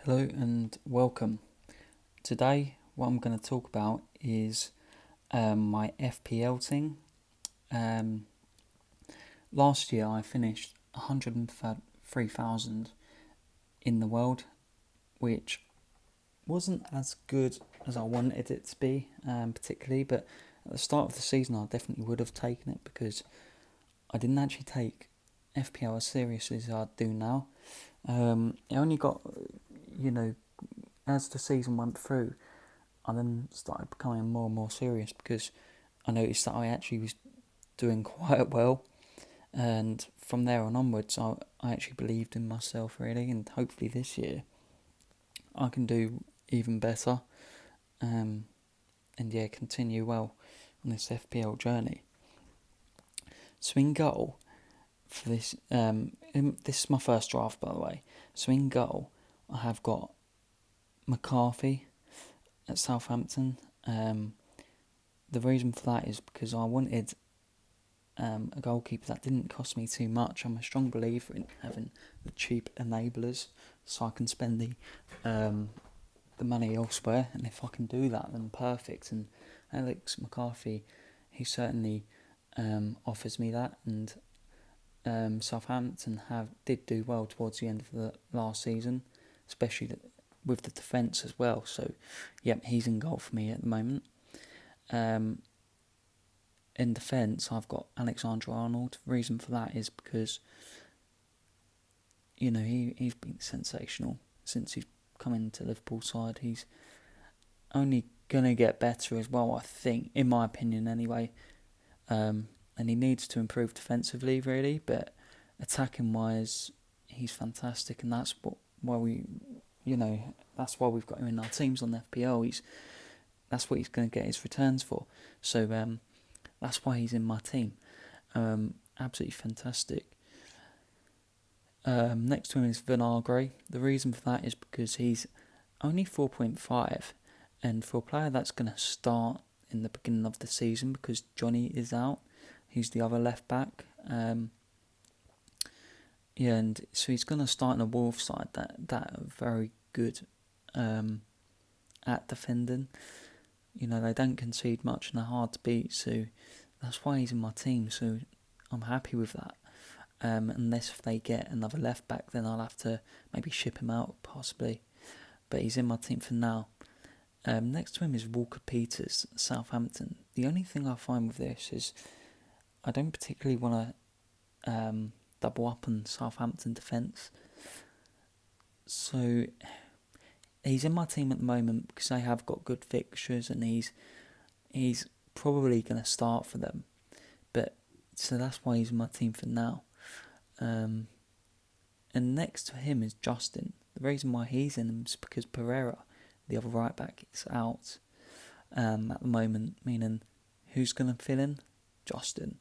Hello and welcome. Today, what I'm going to talk about is my FPL team. Um, Last year, I finished 103,000 in the world, which wasn't as good as I wanted it to be, particularly. But at the start of the season, I definitely would have taken it because I didn't actually take FPL as seriously as I do now. It only got, you know, as the season went through, I then started becoming more and more serious because I noticed that I actually was doing quite well, and from there on onwards, I actually believed in myself really, and hopefully this year I can do even better, and yeah, continue well on this FPL journey. So in goal for this, this is my first draft by the way. So in goal, I have got McCarthy at Southampton. The reason for that is because I wanted a goalkeeper that didn't cost me too much. I'm a strong believer in having the cheap enablers, so I can spend the money elsewhere. And if I can do that, then perfect. And Alex McCarthy, he certainly offers me that. And Southampton did do well towards the end of the last season, especially with the defence as well. So, yep, he's in goal for me at the moment. In defence, I've got Alexander Arnold. The reason for that is because, he's been sensational since he's come into Liverpool side. He's only going to get better as well, I think, in my opinion anyway. And he needs to improve defensively, really, but attacking-wise, he's fantastic, and that's that's why we've got him in our teams on the FPL. That's what he's going to get his returns for. So that's why he's in my team. Absolutely fantastic. Next to him is Vinagre. The reason for that is because he's only 4.5, and for a player that's going to start in the beginning of the season because Johnny is out, he's the other left back. And so he's going to start in a Wolves side that are very good at defending. They don't concede much and they're hard to beat, so that's why he's in my team. So I'm happy with that. Unless if they get another left back, then I'll have to maybe ship him out possibly. But he's in my team for now. Next to him is Walker Peters, Southampton. The only thing I find with this is I don't particularly want to double up on Southampton defence. So he's in my team at the moment because they have got good fixtures and he's probably going to start for them. So that's why he's in my team for now. And next to him is Justin. The reason why he's in him is because Pereira, the other right back, is out at the moment, meaning who's going to fill in? Justin.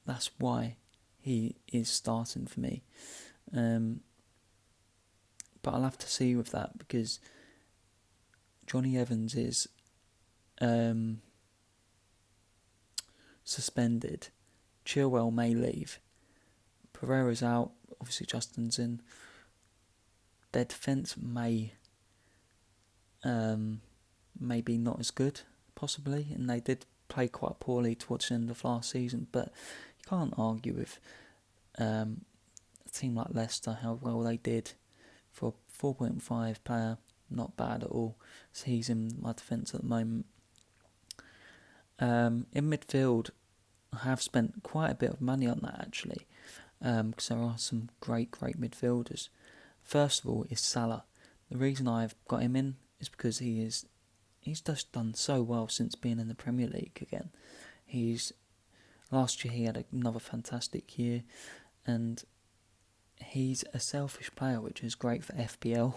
That's why he is starting for me. But I'll have to see with that because Johnny Evans is suspended. Chilwell may leave. Pereira's out. Obviously, Justin's in. Their defence may be not as good, possibly, and they did play quite poorly towards the end of last season. But you can't argue with a team like Leicester how well they did for a 4.5 player. Not bad at all. So he's in my defence at the moment. In midfield, I have spent quite a bit of money on that actually, because there are some great midfielders. First of all is Salah. The reason I've got him in is because he's just done so well since being in the Premier League again. Last year he had another fantastic year, and he's a selfish player, which is great for FPL,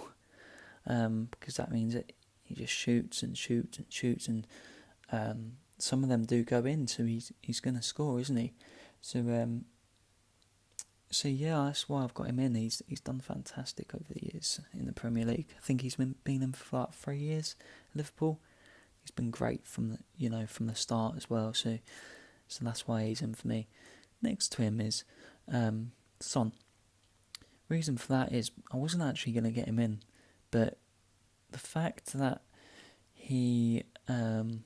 because that means that he just shoots and shoots and shoots, and some of them do go in, so he's going to score, isn't he? So yeah, that's why I've got him in. He's done fantastic over the years in the Premier League. I think he's been in for like 3 years at Liverpool. He's been great from the start as well. So that's why he's in for me. Next to him is Son. reason for that is I wasn't actually going to get him in, but the fact that he's in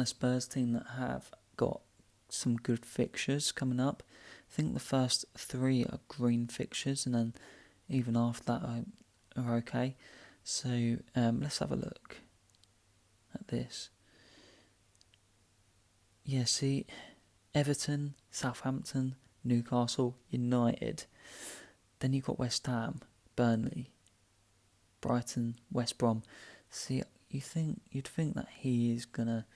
a Spurs team that have got some good fixtures coming up. I think the first 3 are green fixtures, and then even after that are okay. So let's have a look at this. Yeah, see, Everton, Southampton, Newcastle, United. Then you've got West Ham, Burnley, Brighton, West Brom. See, you'd think that he is gonna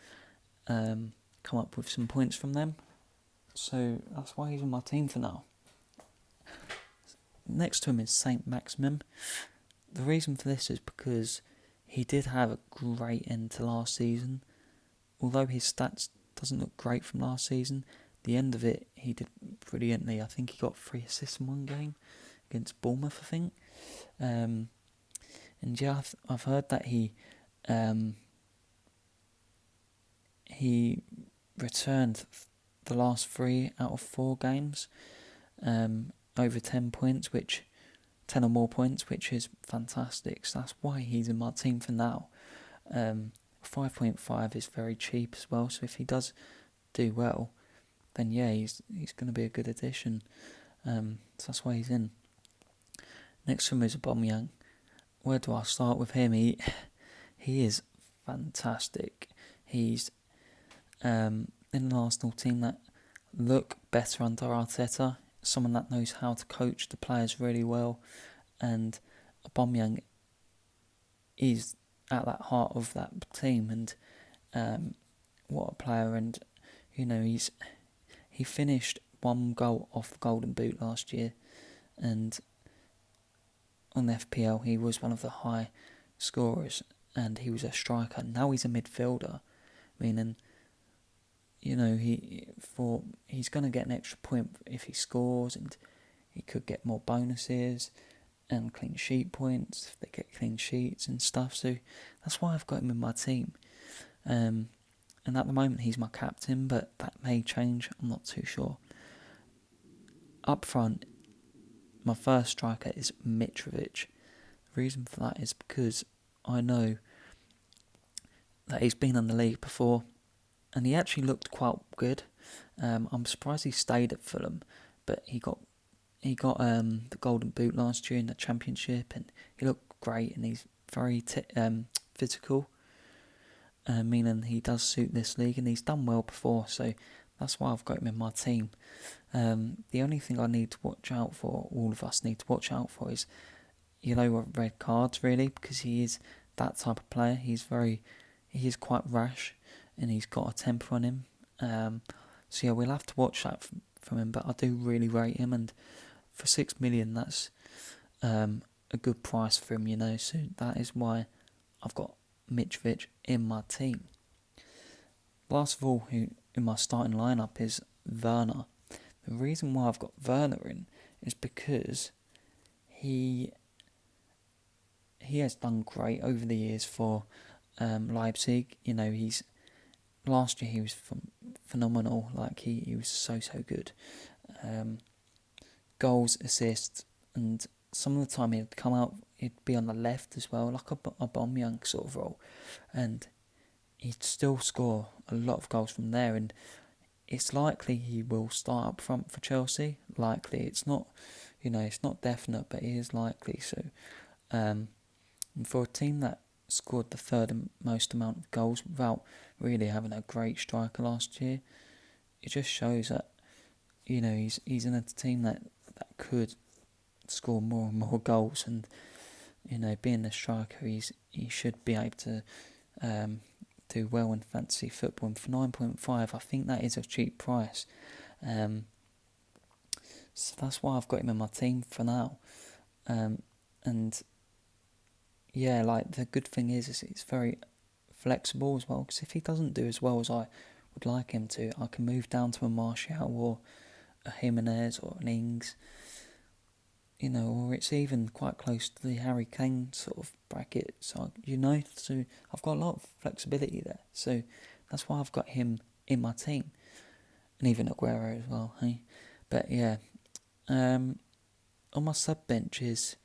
come up with some points from them. So that's why he's on my team for now. Next to him is Saint Maximin. The reason for this is because he did have a great end to last season. Although his stats doesn't look great from last season, the end of it he did brilliantly. I think he got 3 assists in one game against Bournemouth, I think. And yeah, I've heard that he returned the last 3 out of 4 games over 10 points, 10 or more points, which is fantastic. So that's why he's in my team for now. 5.5 is very cheap as well, so if he does do well, then yeah, he's going to be a good addition. So that's why he's in. Next to him is Aubameyang. Where do I start with him? He is fantastic. He's in an Arsenal team that look better under Arteta, someone that knows how to coach the players really well, and Aubameyang is at that heart of that team, and what a player. And you know, he finished 1 goal off the Golden Boot last year, and on the FPL he was one of the high scorers, and he was a striker. Now he's a midfielder, meaning, you know, he's going to get an extra point if he scores, and he could get more bonuses and clean sheet points if they get clean sheets and stuff. So that's why I've got him in my team. And at the moment he's my captain, but that may change. I'm not too sure. Up front, my first striker is Mitrovic. The reason for that is because I know that he's been in the league before, and he actually looked quite good. I'm surprised he stayed at Fulham, but he got the Golden Boot last year in the Championship, and he looked great, and he's very physical, meaning he does suit this league, and he's done well before, so that's why I've got him in my team. The only thing I need to watch out for, all of us need to watch out for, is red cards, really, because he is that type of player. He is quite rash, and he's got a temper on him. So yeah, we'll have to watch that from him, but I do really rate him, and for 6 million, that's a good price for him, so that is why I've got Mitrovic in my team. Last of all, who in my starting lineup is Werner. The reason why I've got Werner in is because he has done great over the years for Leipzig. Last year he was phenomenal. Like he was so good. Goals, assists, and some of the time he'd come out, he'd be on the left as well, like a Aubameyang sort of role, and he'd still score a lot of goals from there. And it's likely he will start up front for Chelsea. Likely, it's not, it's not definite, but it is likely. So, and for a team that scored the third most amount of goals without really having a great striker last year, it just shows that he's in a team that could score more and more goals, and being a striker, he should be able to do well in fantasy football. And for 9.5, I think that is a cheap price. So that's why I've got him in my team for now. And yeah, like the good thing is it's very flexible as well, because if he doesn't do as well as I would like him to, I can move down to a Martial or a Jimenez or an Ings, or it's even quite close to the Harry Kane sort of bracket. So so I've got a lot of flexibility there. So that's why I've got him in my team, and even Aguero as well. Hey, but yeah, on my sub bench is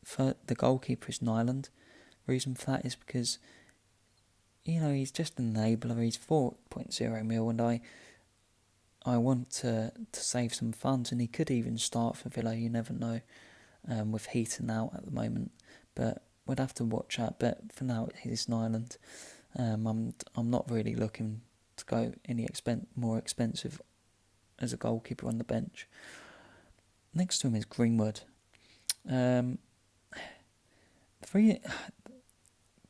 for the goalkeeper is Nyland. Reason for that is because he's just an enabler. He's 4.0 mil, and I want to save some funds, and he could even start for Villa. You never know, with Heaton out at the moment, but we'd have to watch out. But for now, it's Nyland. I'm not really looking to go any more expensive as a goalkeeper on the bench. Next to him is Greenwood.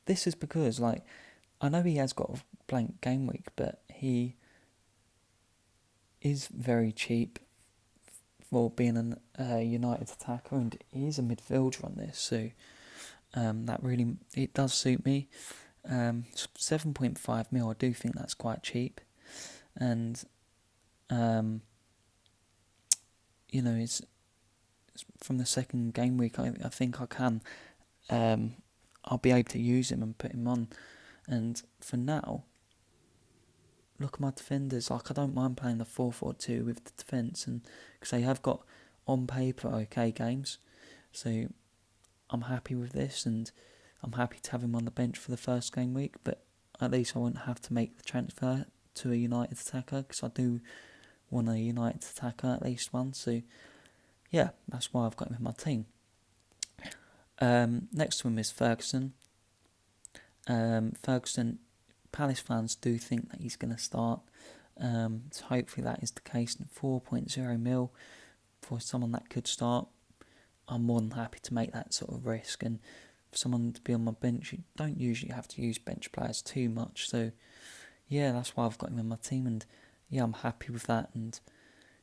This is because, I know he has got a blank game week, but he is very cheap for being a United attacker, and he is a midfielder on this, so it does suit me. 7.5 mil, I do think that's quite cheap, and it's from the second game week. I think I can. I'll be able to use him and put him on. And for now, look at my defenders. I don't mind playing the 4-4-2 with the defence, and because they have got on paper okay games, so I'm happy with this, and I'm happy to have him on the bench for the first game week. But at least I won't have to make the transfer to a United attacker, because I do want a United attacker at least one. So yeah, that's why I've got him in my team. Next to him is Ferguson. Ferguson, Palace fans do think that he's going to start. So hopefully that is the case. 4.0 mil for someone that could start. I'm more than happy to make that sort of risk. And for someone to be on my bench, you don't usually have to use bench players too much. So yeah, that's why I've got him in my team. And yeah, I'm happy with that. And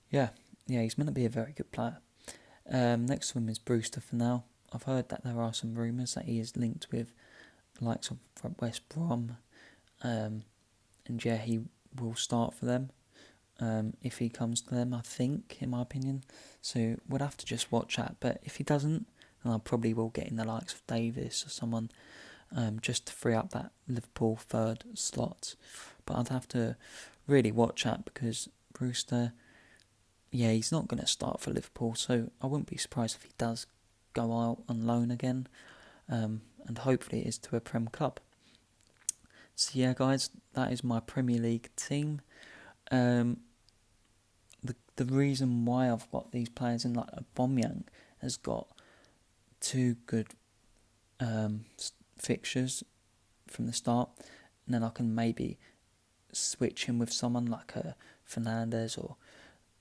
yeah, he's going to be a very good player. Next to him is Brewster for now. I've heard that there are some rumours that he is linked with the likes of West Brom, and yeah, he will start for them if he comes to them, I think, in my opinion. So we'll have to just watch that. But if he doesn't, then I probably will get in the likes of Davis or someone, just to free up that Liverpool third slot. But I'd have to really watch that, because Brewster, yeah, he's not going to start for Liverpool, so I wouldn't be surprised if he does go out on loan again, and hopefully it is to a Prem club. So yeah, guys, that is my Premier League team. The reason why I've got these players in, like Aubameyang has got 2 good fixtures from the start, and then I can maybe switch him with someone like a Fernandes or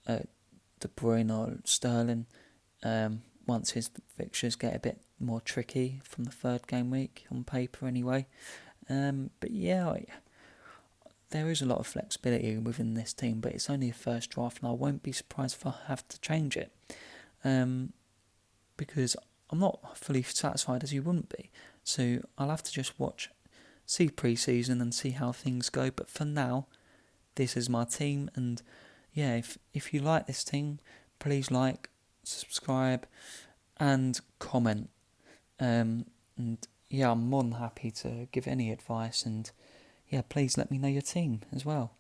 De Bruyne or Sterling, once his fixtures get a bit more tricky from the third game week, on paper anyway. But yeah, there is a lot of flexibility within this team, but it's only a first draft, and I won't be surprised if I have to change it, because I'm not fully satisfied, as you wouldn't be. So I'll have to just see pre-season and see how things go. But for now, this is my team, and yeah, if you like this team, please like, subscribe, and comment. And yeah, I'm more than happy to give any advice, and yeah, please let me know your team as well.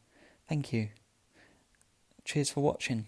Thank you. Cheers for watching.